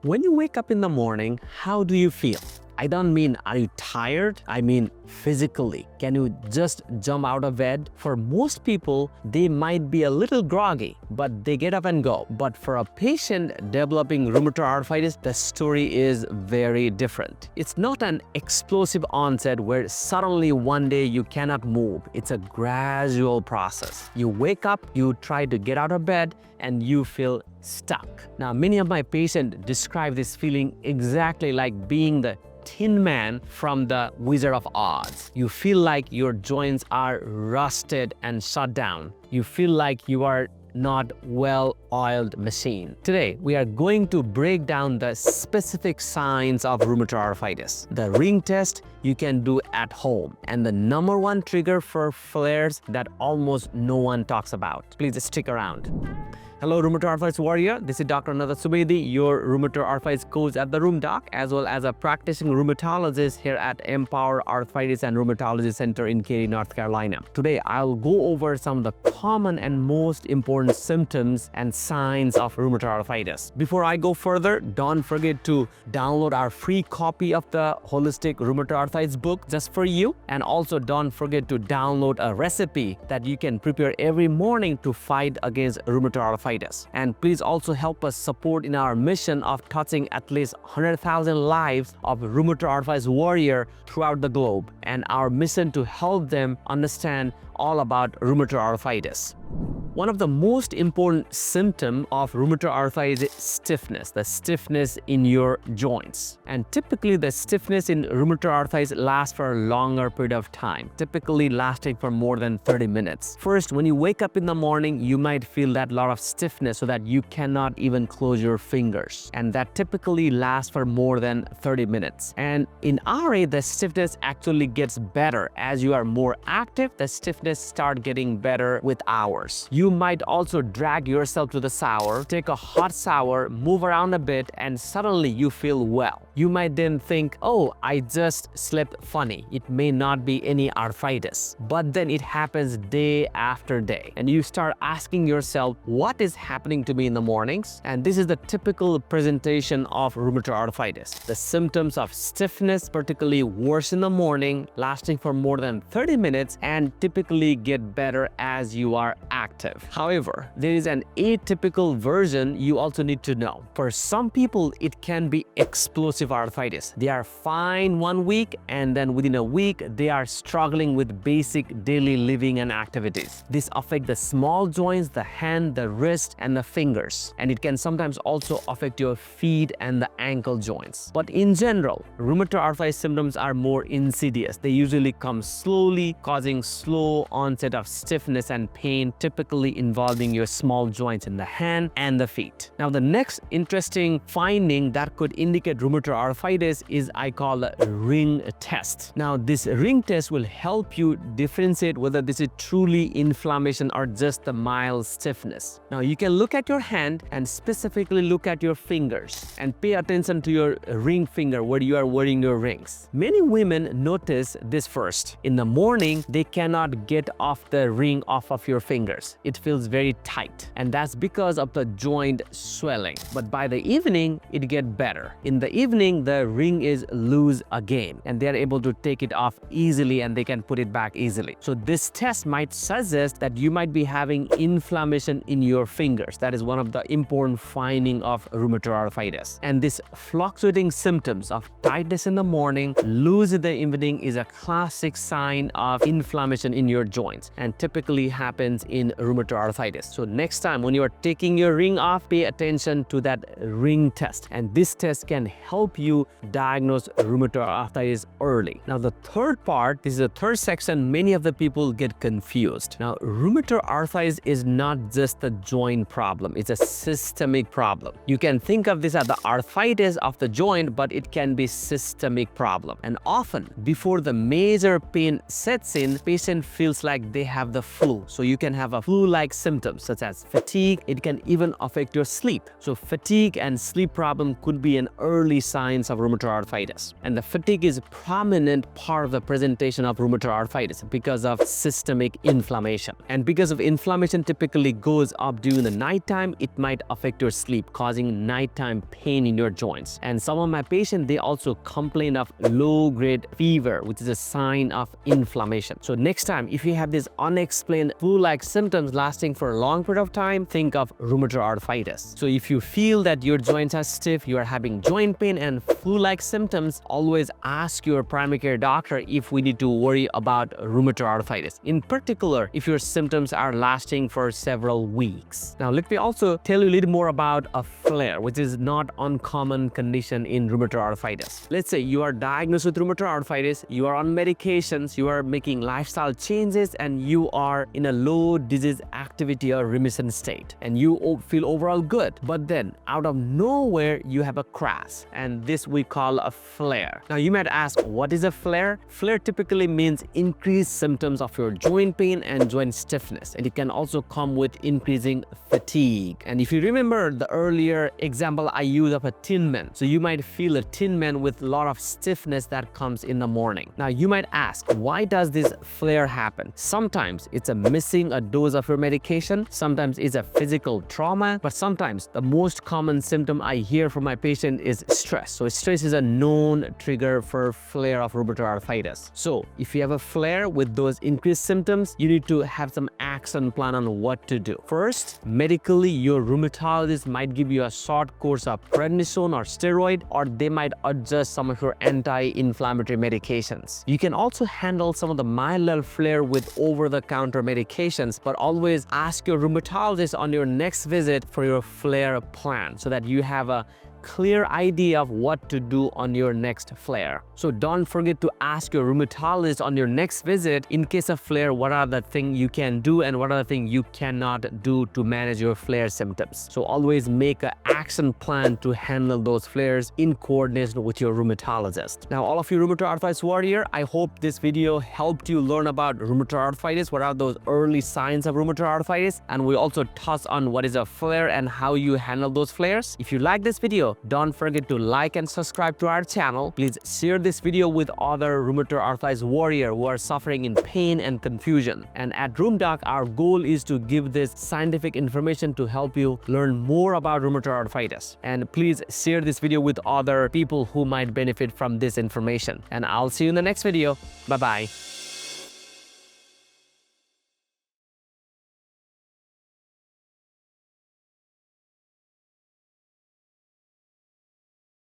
When you wake up in the morning, how do you feel? I don't mean are you tired, I mean physically. Can you just jump out of bed? For most people, they might be a little groggy, but they get up and go. But for a patient developing rheumatoid arthritis, the story is very different. It's not an explosive onset where suddenly one day you cannot move. It's a gradual process. You wake up, you try to get out of bed, and you feel stuck. Now, many of my patients describe this feeling exactly like being the Tin Man from the Wizard of Oz. You feel like your joints are rusted and shut down. You feel like you are not well-oiled machine. Today, we are going to break down the specific signs of rheumatoid arthritis. The ring test you can do at home, and the #1 trigger for flares that almost no one talks about. Please stick around. Hello, Rheumatoid Arthritis Warrior. This is Dr. Ananta Subedi, your rheumatoid arthritis coach at the Room Doc, as well as a practicing rheumatologist here at Empower Arthritis and Rheumatology Center in Katy, North Carolina. Today, I'll go over some of the common and most important symptoms and signs of rheumatoid arthritis. Before I go further, don't forget to download our free copy of the Holistic Rheumatoid Arthritis book just for you. And also don't forget to download a recipe that you can prepare every morning to fight against rheumatoid arthritis. And please also help us support in our mission of touching at least 100,000 lives of rheumatoid arthritis warrior throughout the globe, and our mission to help them understand all about rheumatoid arthritis. One of the most important symptoms of rheumatoid arthritis is stiffness, the stiffness in your joints. And typically the stiffness in rheumatoid arthritis lasts for a longer period of time, typically lasting for more than 30 minutes. First, when you wake up in the morning, you might feel that lot of stiffness so that you cannot even close your fingers. And that typically lasts for more than 30 minutes. And in RA, the stiffness actually gets better. As you are more active, the stiffness starts getting better with hours. You might also drag yourself to the shower, take a hot shower, move around a bit, and suddenly you feel well. You might then think, oh, I just slept funny. It may not be any arthritis. But then it happens day after day. And you start asking yourself, what is happening to me in the mornings? And this is the typical presentation of rheumatoid arthritis. The symptoms of stiffness particularly worse in the morning, lasting for more than 30 minutes, and typically get better as you are active. However, there is an atypical version you also need to know. For some people, it can be explosive arthritis. They are fine 1 week, and then within a week, they are struggling with basic daily living and activities. This affects the small joints, the hand, the wrist, and the fingers. And it can sometimes also affect your feet and the ankle joints. But in general, rheumatoid arthritis symptoms are more insidious. They usually come slowly, causing slow onset of stiffness and pain, typically involving your small joints in the hand and the feet. Now, the next interesting finding that could indicate rheumatoid arthritis is I call a ring test. Now, this ring test will help you differentiate whether this is truly inflammation or just the mild stiffness. Now, you can look at your hand and specifically look at your fingers and pay attention to your ring finger where you are wearing your rings. Many women notice this first. In the morning, they cannot get off the ring off of your fingers. It feels very tight, and that's because of the joint swelling. But by the evening, it gets better. In the evening, the ring is loose again, and they're able to take it off easily and they can put it back easily. So this test might suggest that you might be having inflammation in your fingers. That is one of the important findings of rheumatoid arthritis. And this fluctuating symptoms of tightness in the morning, loose in the evening is a classic sign of inflammation in your joints, and typically happens in rheumatoid arthritis. So next time when you are taking your ring off, pay attention to that ring test, and this test can help you diagnose rheumatoid arthritis early. Now, the third part, this is the third section, many of the people get confused. Now, rheumatoid arthritis is not just a joint problem, it's a systemic problem. You can think of this as the arthritis of the joint, but it can be systemic problem. And often before the major pain sets in, patient feels like they have the flu. So you can have a flu-like symptoms such as fatigue. It can even affect your sleep. So fatigue and sleep problem could be an early sign signs of rheumatoid arthritis. And the fatigue is a prominent part of the presentation of rheumatoid arthritis because of systemic inflammation. And because of inflammation typically goes up during the nighttime, it might affect your sleep, causing nighttime pain in your joints. And some of my patients, they also complain of low-grade fever, which is a sign of inflammation. So next time, if you have these unexplained flu-like symptoms lasting for a long period of time, think of rheumatoid arthritis. So if you feel that your joints are stiff, you are having joint pain and flu-like symptoms, always ask your primary care doctor if we need to worry about rheumatoid arthritis. In particular, if your symptoms are lasting for several weeks. Now, let me also tell you a little more about a flare, which is not uncommon condition in rheumatoid arthritis. Let's say you are diagnosed with rheumatoid arthritis, you are on medications, you are making lifestyle changes, and you are in a low disease activity or remission state, and you feel overall good. But then, out of nowhere, you have a crash, and this we call a flare. Now, you might ask, what is a flare? Flare typically means increased symptoms of your joint pain and joint stiffness, and it can also come with increasing fatigue. And if you remember the earlier example I used of a tin man, so you might feel a tin man with a lot of stiffness that comes in the morning. Now, you might ask, why does this flare happen? Sometimes it's a missing a dose of your medication, sometimes it's a physical trauma, but sometimes the most common symptom I hear from my patient is stress. So stress is a known trigger for flare of rheumatoid arthritis. So if you have a flare with those increased symptoms, you need to have some action plan on what to do. First, medically, your rheumatologist might give you a short course of prednisone or steroid, or they might adjust some of your anti-inflammatory medications. You can also handle some of the milder flare with over-the-counter medications, but always ask your rheumatologist on your next visit for your flare plan so that you have a clear idea of what to do on your next flare. So don't forget to ask your rheumatologist on your next visit, in case of flare, what are the things you can do and what are the things you cannot do to manage your flare symptoms. So always make an action plan to handle those flares in coordination with your rheumatologist. Now, all of you rheumatoid arthritis warrior, I hope this video helped you learn about rheumatoid arthritis, what are those early signs of rheumatoid arthritis, and we also touched on what is a flare and how you handle those flares. If you like this video, don't forget to like and subscribe to our channel. Please share this video with other rheumatoid arthritis warrior who are suffering in pain and confusion. And at RheumDoc, our goal is to give this scientific information to help you learn more about rheumatoid arthritis. And please share this video with other people who might benefit from this information. And I'll see you in the next video. Bye-bye.